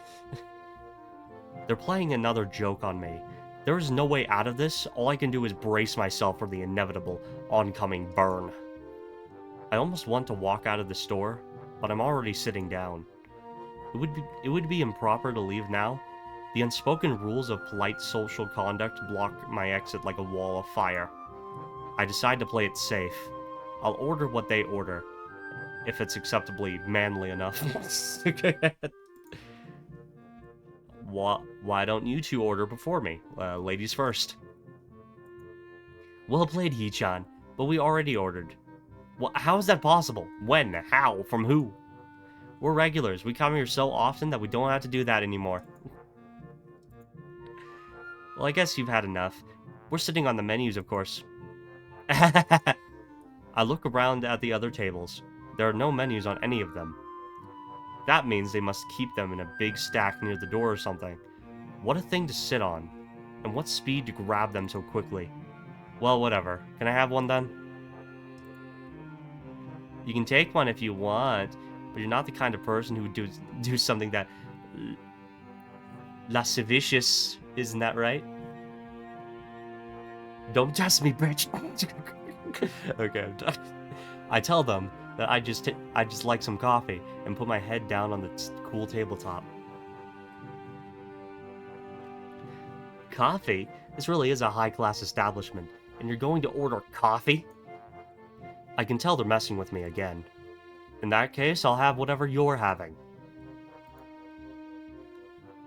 They're playing another joke on me. There is no way out of this. All I can do is brace myself for the inevitable oncoming burn. I almost want to walk out of the store, but I'm already sitting down. It would be improper to leave now. The unspoken rules of polite social conduct block my exit like a wall of fire. I decide to play it safe. I'll order what they order, if it's acceptably manly enough. Why don't you two order before me? Ladies first. Well played, Hee-chan, but we already ordered. How is that possible? When? How? From who? We're regulars. We come here so often that we don't have to do that anymore. Well, I guess you've had enough. We're sitting on the menus, of course. I look around at the other tables. There are no menus on any of them. That means they must keep them in a big stack near the door or something. What a thing to sit on. And what speed to grab them so quickly. Well, whatever. Can I have one then? You can take one if you want, but you're not the kind of person who would do something that lascivious, isn't that right? Don't test me, bitch. Okay, I'm done. I tell them that I just like some coffee and put my head down on the cool tabletop. Coffee? This really is a high-class establishment, and you're going to order coffee? I can tell they're messing with me again. In that case, I'll have whatever you're having.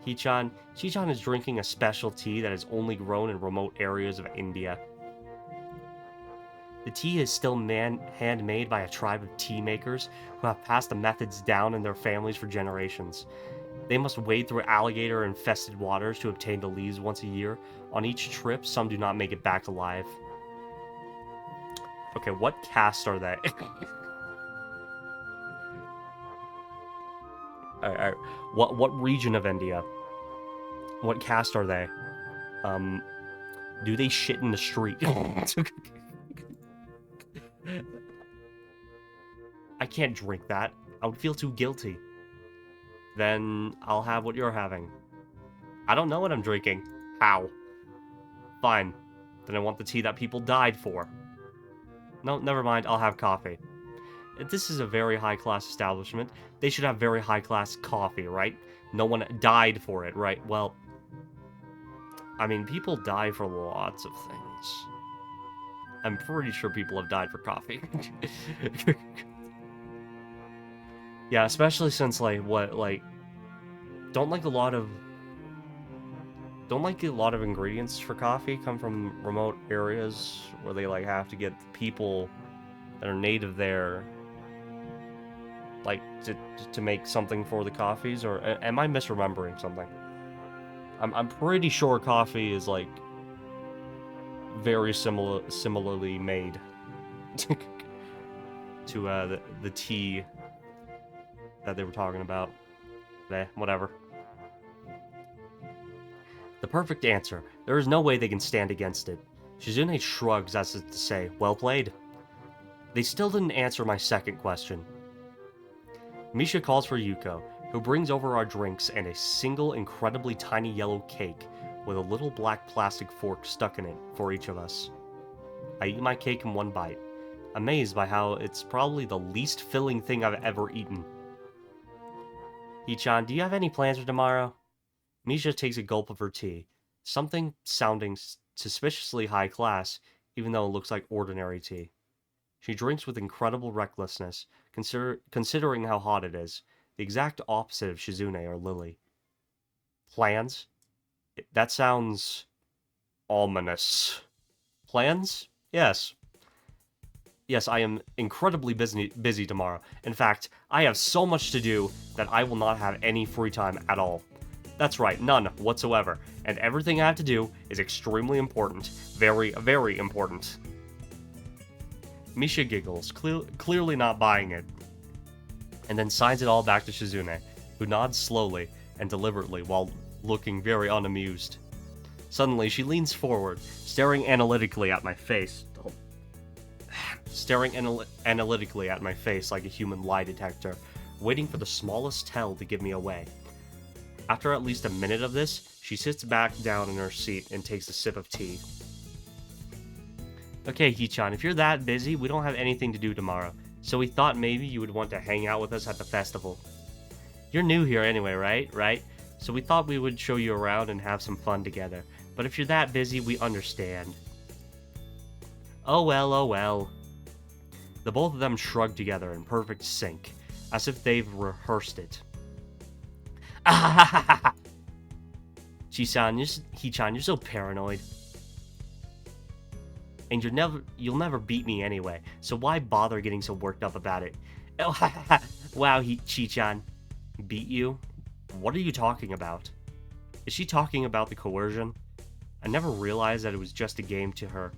Hee-chan is drinking a special tea that is only grown in remote areas of India. The tea is still handmade by a tribe of tea makers who have passed the methods down in their families for generations. They must wade through alligator-infested waters to obtain the leaves once a year. On each trip, some do not make it back alive. Okay, what caste are they? Alright. What region of India? What caste are they? Do they shit in the street? I can't drink that. I would feel too guilty. Then I'll have what you're having. I don't know what I'm drinking. How? Fine. Then I want the tea that people died for. No, never mind. I'll have coffee. If this is a very high-class establishment, they should have very high-class coffee, right? No one died for it, right? Well, I mean, people die for lots of things. I'm pretty sure people have died for coffee. Yeah, especially since, like, don't like a lot of ingredients for coffee come from remote areas where they like have to get people that are native there like to make something for the coffees, or am I misremembering something? I'm pretty sure coffee is like very similarly made to the tea that they were talking about. Whatever. The perfect answer. There is no way they can stand against it. Shizune shrugs as if to say, well played. They still didn't answer my second question. Misha calls for Yuko, who brings over our drinks and a single incredibly tiny yellow cake with a little black plastic fork stuck in it for each of us. I eat my cake in one bite, amazed by how it's probably the least filling thing I've ever eaten. Hichan, do you have any plans for tomorrow? Misha takes a gulp of her tea, something sounding suspiciously high class, even though it looks like ordinary tea. She drinks with incredible recklessness, considering how hot it is, the exact opposite of Shizune or Lily. Plans? That sounds ominous. Plans? Yes. Yes, I am incredibly busy tomorrow. In fact, I have so much to do that I will not have any free time at all. That's right, none whatsoever. And everything I have to do is extremely important. Very, very important. Misha giggles, clearly not buying it, and then signs it all back to Shizune, who nods slowly and deliberately while looking very unamused. Suddenly, she leans forward, staring analytically at my face. Analytically at my face like a human lie detector, waiting for the smallest tell to give me away. After at least a minute of this, she sits back down in her seat and takes a sip of tea. Okay, Hichan, if you're that busy, we don't have anything to do tomorrow, so we thought maybe you would want to hang out with us at the festival. You're new here anyway, right? So we thought we would show you around and have some fun together, but if you're that busy, we understand. Oh well. The both of them shrug together in perfect sync, as if they've rehearsed it. Hichan, you're so paranoid. And you'll never beat me anyway, so why bother getting so worked up about it? Oh, wow, Hichan. Beat you? What are you talking about? Is she talking about the coercion? I never realized that it was just a game to her.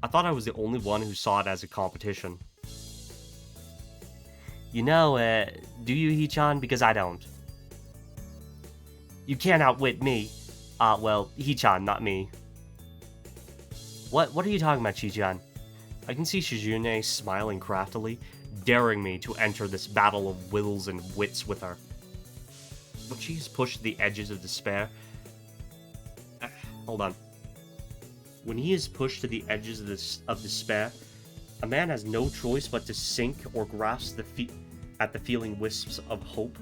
I thought I was the only one who saw it as a competition. You know, do you, Hichan? Because I don't. You can't outwit me. Well, Hichan, not me. What are you talking about, Hichan? I can see Shizune smiling craftily, daring me to enter this battle of wills and wits with her. When she is pushed to the edges of despair... Hold on. When he is pushed to the edges of despair, a man has no choice but to sink or grasp at the feeling wisps of hope,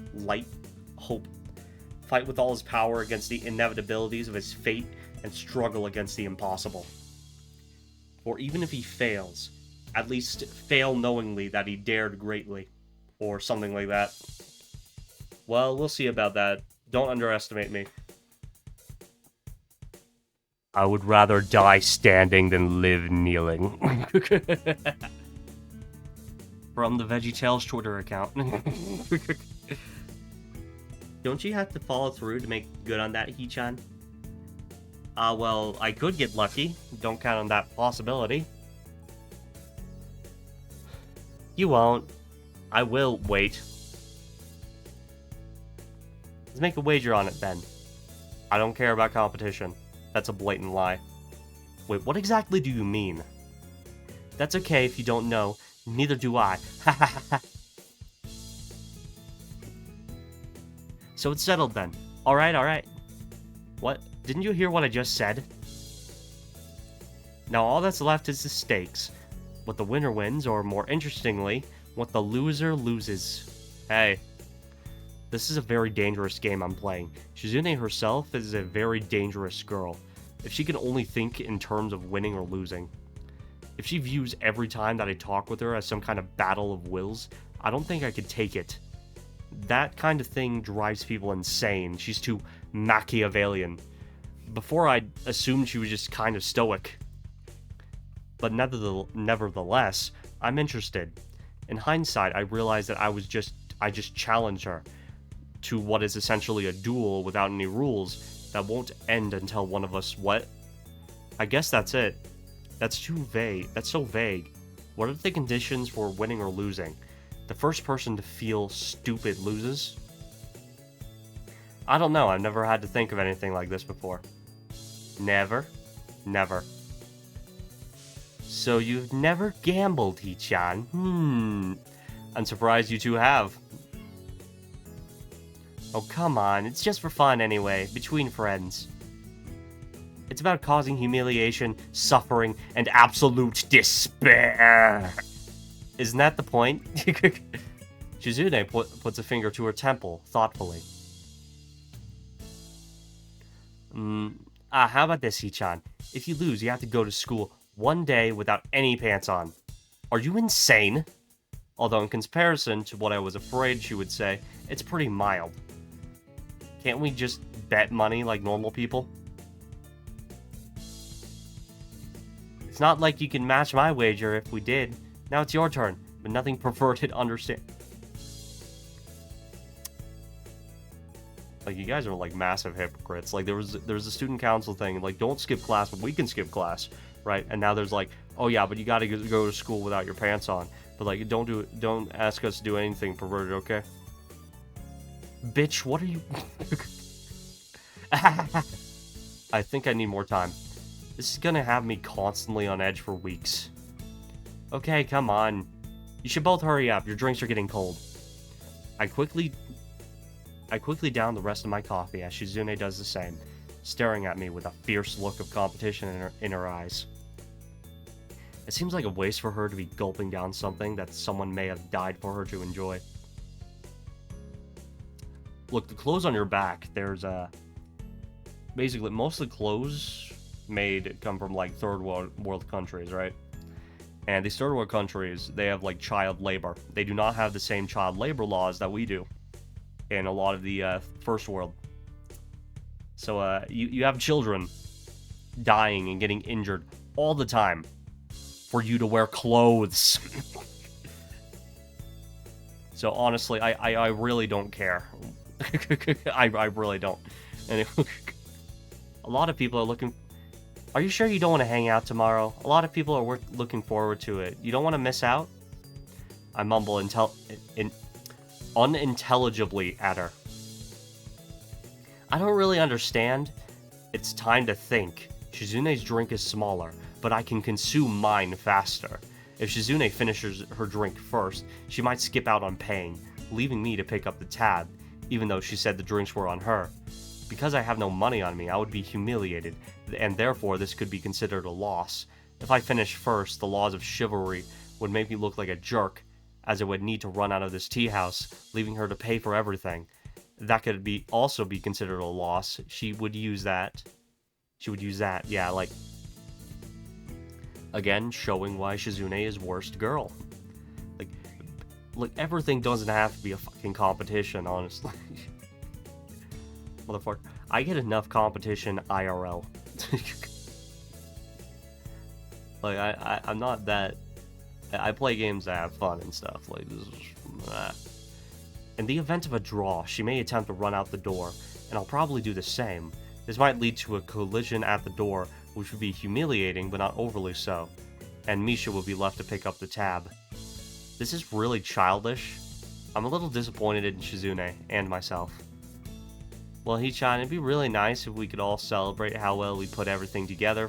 fight with all his power against the inevitabilities of his fate, and struggle against the impossible. Or even if he fails, at least fail knowingly that he dared greatly, or something like that. Well, we'll see about that. Don't underestimate me. I would rather die standing than live kneeling. From the VeggieTales Twitter account. Don't you have to follow through to make good on that, Hichan? Well, I could get lucky. Don't count on that possibility. You won't. I will wait. Let's make a wager on it then. I don't care about competition. That's a blatant lie. Wait, what exactly do you mean? That's okay if you don't know. Neither do I. So it's settled then. Alright. What? Didn't you hear what I just said? Now all that's left is the stakes. What the winner wins, or more interestingly, what the loser loses. Hey. This is a very dangerous game I'm playing. Shizune herself is a very dangerous girl. If she can only think in terms of winning or losing. If she views every time that I talk with her as some kind of battle of wills, I don't think I could take it. That kind of thing drives people insane. She's too Machiavellian. Before, I assumed she was just kind of stoic. But nevertheless, I'm interested. In hindsight, I realized that I just challenged her to what is essentially a duel without any rules that won't end until one of us what? I guess that's it. That's too vague. That's so vague. What are the conditions for winning or losing? The first person to feel stupid loses? I don't know. I've never had to think of anything like this before. Never? Never. So you've never gambled, Hee-chan? I'm surprised you two have. Oh, come on. It's just for fun anyway, between friends. It's about causing humiliation, suffering, and absolute despair. Isn't that the point? Shizune puts a finger to her temple, thoughtfully. How about this, Hee-chan? If you lose, you have to go to school one day without any pants on. Are you insane? Although in comparison to what I was afraid she would say, it's pretty mild. Can't we just bet money like normal people? It's not like you can match my wager if we did. Now it's your turn, but nothing perverted, understand. Like, you guys are like massive hypocrites. Like, there was a student council thing, like, don't skip class, but we can skip class, right? And now there's like, oh yeah, but you gotta go to school without your pants on. But like, don't ask us to do anything perverted, okay? Bitch, what are you? I think I need more time. This is gonna have me constantly on edge for weeks. Okay, come on. You should both hurry up. Your drinks are getting cold. I quickly down the rest of my coffee as Shizune does the same, staring at me with a fierce look of competition in her eyes. It seems like a waste for her to be gulping down something that someone may have died for her to enjoy. Look, the clothes on your back, there's basically most of the clothes made come from like third world countries, right? And these third world countries, they have like child labor. They do not have the same child labor laws that we do in a lot of the first world. So you have children dying and getting injured all the time for you to wear clothes. So honestly, I really don't care. I really don't. And a lot of people are looking. Are you sure you don't want to hang out tomorrow? A lot of people are looking forward to it. You don't want to miss out? I mumble unintelligibly at her. I don't really understand. It's time to think. Shizune's drink is smaller, but I can consume mine faster. If Shizune finishes her drink first, she might skip out on paying, leaving me to pick up the tab, even though she said the drinks were on her. Because I have no money on me, I would be humiliated, and therefore this could be considered a loss. If I finished first, the laws of chivalry would make me look like a jerk, as I would need to run out of this tea house, leaving her to pay for everything. That could also be considered a loss. She would use that, yeah, like... Again, showing why Shizune is worst girl. Like, everything doesn't have to be a fucking competition, honestly. Motherfucker. I get enough competition IRL. Like, I'm not that... I play games to have fun and stuff. Like, this is... In the event of a draw, she may attempt to run out the door, and I'll probably do the same. This might lead to a collision at the door, which would be humiliating, but not overly so. And Misha will be left to pick up the tab. This is really childish. I'm a little disappointed in Shizune, and myself. Well, Hee-chan, it'd be really nice if we could all celebrate how well we put everything together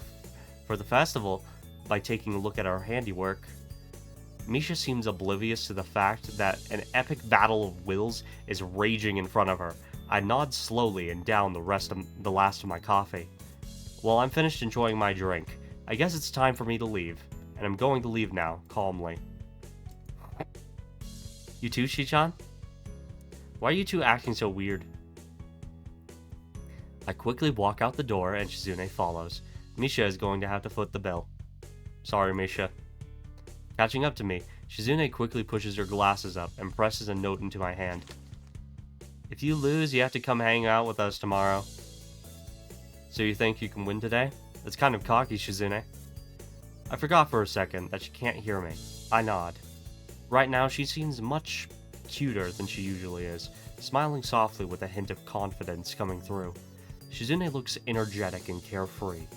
for the festival by taking a look at our handiwork. Misha seems oblivious to the fact that an epic battle of wills is raging in front of her. I nod slowly and down the last of my coffee. Well, I'm finished enjoying my drink. I guess it's time for me to leave, and I'm going to leave now, calmly. You too, Hee-chan? Why are you two acting so weird? I quickly walk out the door, and Shizune follows. Misha is going to have to foot the bill. Sorry, Misha. Catching up to me, Shizune quickly pushes her glasses up and presses a note into my hand. If you lose, you have to come hang out with us tomorrow. So you think you can win today? That's kind of cocky, Shizune. I forgot for a second that she can't hear me. I nod. Right now, she seems much cuter than she usually is, smiling softly with a hint of confidence coming through. Shizune looks energetic and carefree,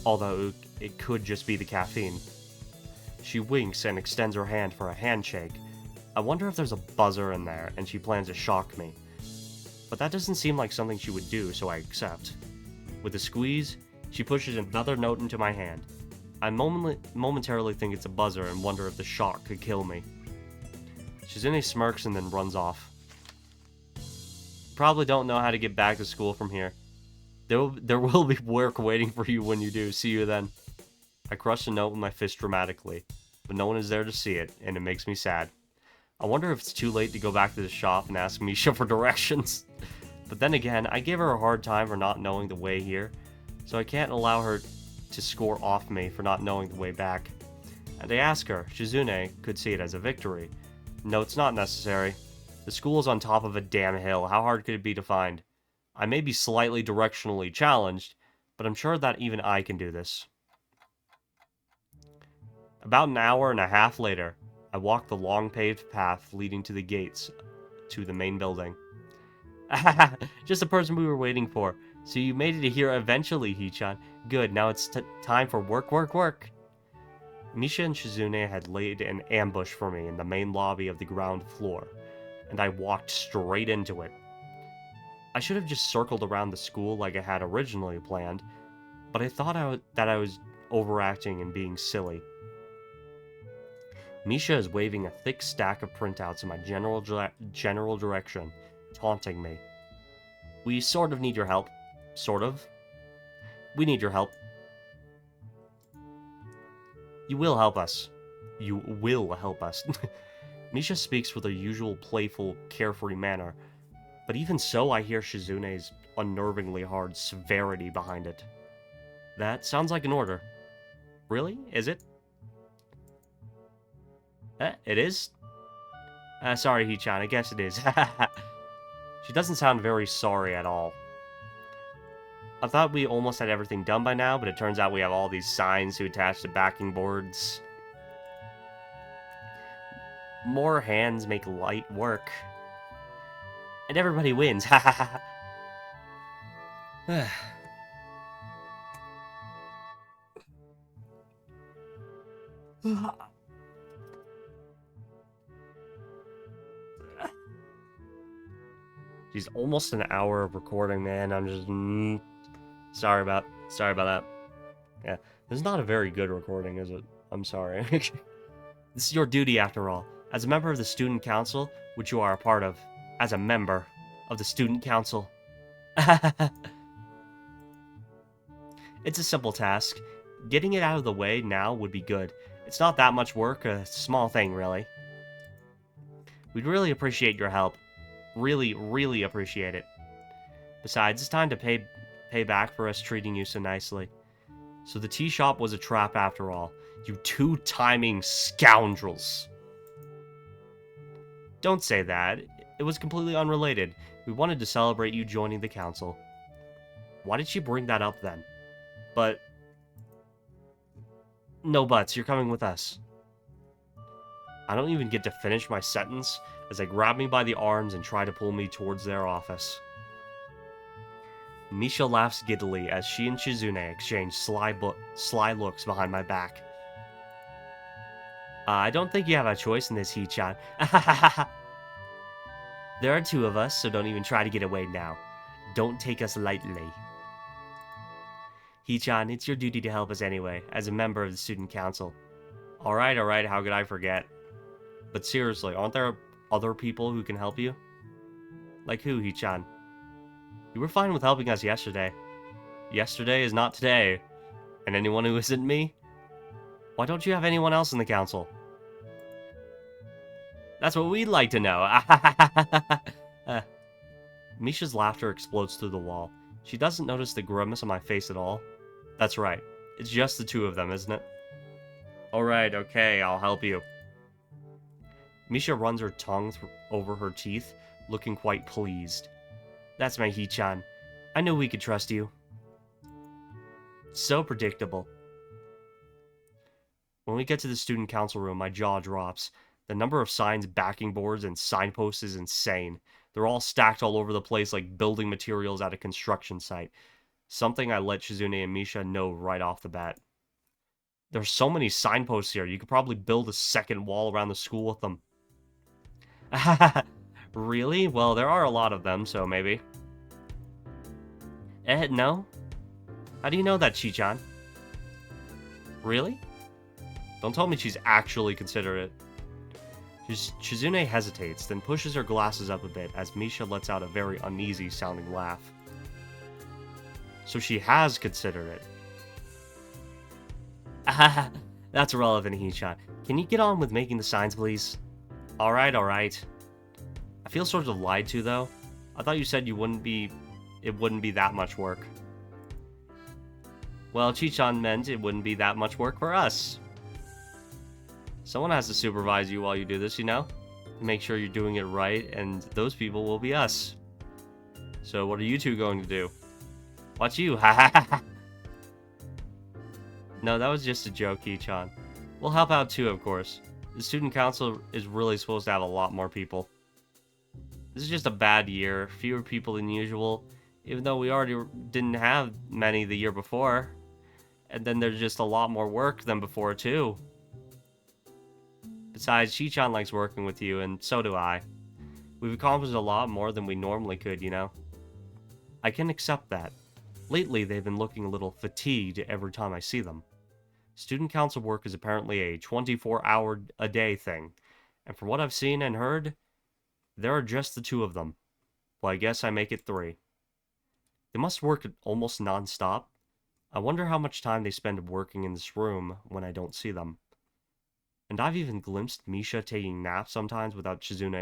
although it could just be the caffeine. She winks and extends her hand for a handshake. I wonder if there's a buzzer in there and she plans to shock me. But that doesn't seem like something she would do, so I accept. With a squeeze, she pushes another note into my hand. I momentarily think it's a buzzer and wonder if the shock could kill me. Shizune smirks and then runs off. Probably don't know how to get back to school from here. There will be work waiting for you when you do. See you then. I crush the note with my fist dramatically, but no one is there to see it, and it makes me sad. I wonder if it's too late to go back to the shop and ask Misha for directions. But then again, I gave her a hard time for not knowing the way here, so I can't allow her to score off me for not knowing the way back. And I ask her, Shizune could see it as a victory. No, it's not necessary. The school is on top of a damn hill. How hard could it be to find? I may be slightly directionally challenged, but I'm sure that even I can do this. About an hour and a half later, I walk the long paved path leading to the gates to the main building. Just the person we were waiting for. So you made it here eventually, Hichan. Good, now it's time for work. Misha and Shizune had laid an ambush for me in the main lobby of the ground floor, and I walked straight into it. I should have just circled around the school like I had originally planned, but I thought that I was overacting and being silly. Misha is waving a thick stack of printouts in my general direction, taunting me. We sort of need your help. Sort of. We need your help. You will help us. You will help us. Misha speaks with her usual playful, carefree manner, but even so I hear Shizune's unnervingly hard severity behind it. That sounds like an order. Really? Is it? It is? Sorry, Hichan, I guess it is. She doesn't sound very sorry at all. I thought we almost had everything done by now, but it turns out we have all these signs to attach to backing boards. More hands make light work. And everybody wins, ha ha ha. Geez, almost an hour of recording, man. I'm just sorry about that. Yeah, this is not a very good recording, is it? I'm sorry. This is your duty, after all, as a member of the student council, which you are a part of. As a member of the student council. It's a simple task. Getting it out of the way now would be good. It's not that much work, a small thing, really. We'd really appreciate your help. Really appreciate it. Besides, it's time to pay back for us treating you so nicely. So the tea shop was a trap after all. You two-timing scoundrels. Don't say that. It was completely unrelated. We wanted to celebrate you joining the council. Why did she bring that up then? But... No buts, you're coming with us. I don't even get to finish my sentence as they grab me by the arms and try to pull me towards their office. Misha laughs giddily as she and Shizune exchange sly looks behind my back. I don't think you have a choice in this, Hichan. There are two of us, so don't even try to get away now. Don't take us lightly. Hichan, it's your duty to help us anyway, as a member of the student council. Alright, how could I forget? But seriously, aren't there other people who can help you? Like who, Hichan? You were fine with helping us yesterday. Yesterday is not today. And anyone who isn't me? Why don't you have anyone else in the council? That's what we'd like to know. Misha's laughter explodes through the wall. She doesn't notice the grimace on my face at all. That's right. It's just the two of them, isn't it? Alright, okay, I'll help you. Misha runs her tongue over her teeth, looking quite pleased. That's my Hee-chan. I knew we could trust you. So predictable. When we get to the student council room, my jaw drops. The number of signs, backing boards, and signposts is insane. They're all stacked all over the place like building materials at a construction site. Something I let Shizune and Misha know right off the bat. There's so many signposts here, you could probably build a second wall around the school with them. Really? Well, there are a lot of them, so maybe. No? How do you know that, Chi-chan? Really? Don't tell me she's actually considerate. Shizune hesitates, then pushes her glasses up a bit as Misha lets out a very uneasy-sounding laugh. So she has considered it. That's irrelevant, Hee-chan. Can you get on with making the signs, please? Alright. I feel sort of lied to, though. I thought you said it wouldn't be that much work. Well, Chi-chan meant it wouldn't be that much work for us. Someone has to supervise you while you do this, you know? Make sure you're doing it right, and those people will be us. So what are you two going to do? Watch you, ha. No, that was just a joke, Hee-chan. We'll help out too, of course. The student council is really supposed to have a lot more people. This is just a bad year, fewer people than usual, even though we already didn't have many the year before. And then there's just a lot more work than before, too. Besides, Chi-chan likes working with you, and so do I. We've accomplished a lot more than we normally could, you know? I can accept that. Lately, they've been looking a little fatigued every time I see them. Student council work is apparently a 24-hour-a-day thing, and from what I've seen and heard, there are just the two of them. Well, I guess I make it 3. They must work almost non-stop. I wonder how much time they spend working in this room when I don't see them. And I've even glimpsed Misha taking naps sometimes without Shizune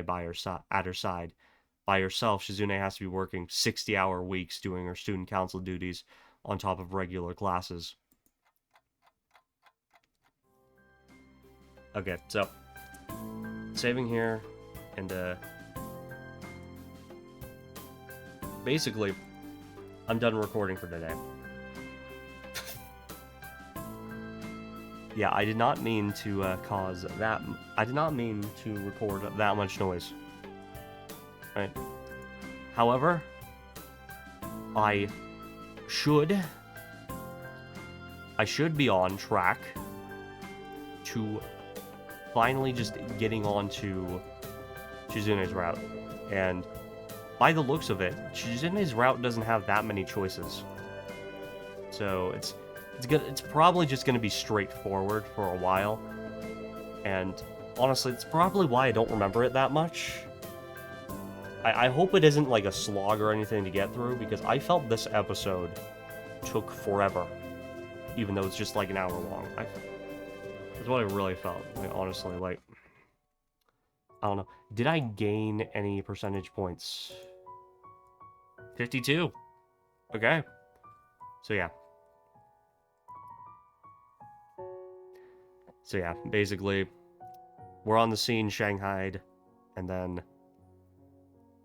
at her side. By herself, Shizune has to be working 60-hour weeks doing her student council duties on top of regular classes. Okay, so saving here, and basically, I'm done recording for today. Yeah, I did not mean to cause that. I did not mean to record that much noise. Right. However, I should be on track to finally just getting onto Shizune's route. And by the looks of it, Shizune's route doesn't have that many choices. So it's probably just going to be straightforward for a while. And honestly, it's probably why I don't remember it that much. I hope it isn't like a slog or anything to get through, because I felt this episode took forever. Even though it's just like an hour long. That's what I really felt. Like, honestly, like, I don't know. Did I gain any percentage points? 52. Okay. So yeah. So yeah, basically, we're on the scene Shanghai'd, and then,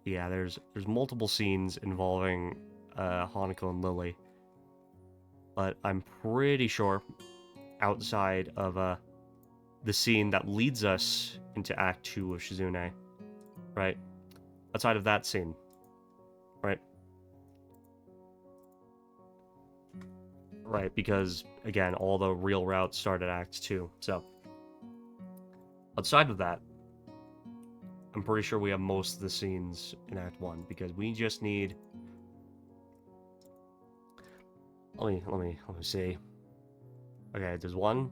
yeah, there's multiple scenes involving Hanako and Lily, but I'm pretty sure outside of the scene that leads us into Act 2 of Shizune, right? Outside of that scene, right? Right, because, again, all the real routes start at Act 2, so. Outside of that, I'm pretty sure we have most of the scenes in Act 1, because we just need... Let me see. Okay, there's 1,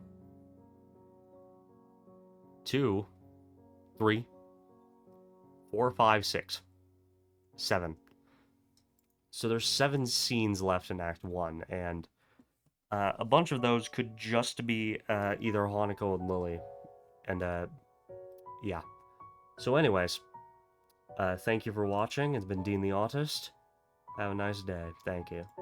2, 3, 4, 5, 6, 7. So there's 7 scenes left in Act 1, and a bunch of those could just be either Hanako and Lily. And, yeah. So anyways, thank you for watching. It's been Dean the Autist. Have a nice day. Thank you.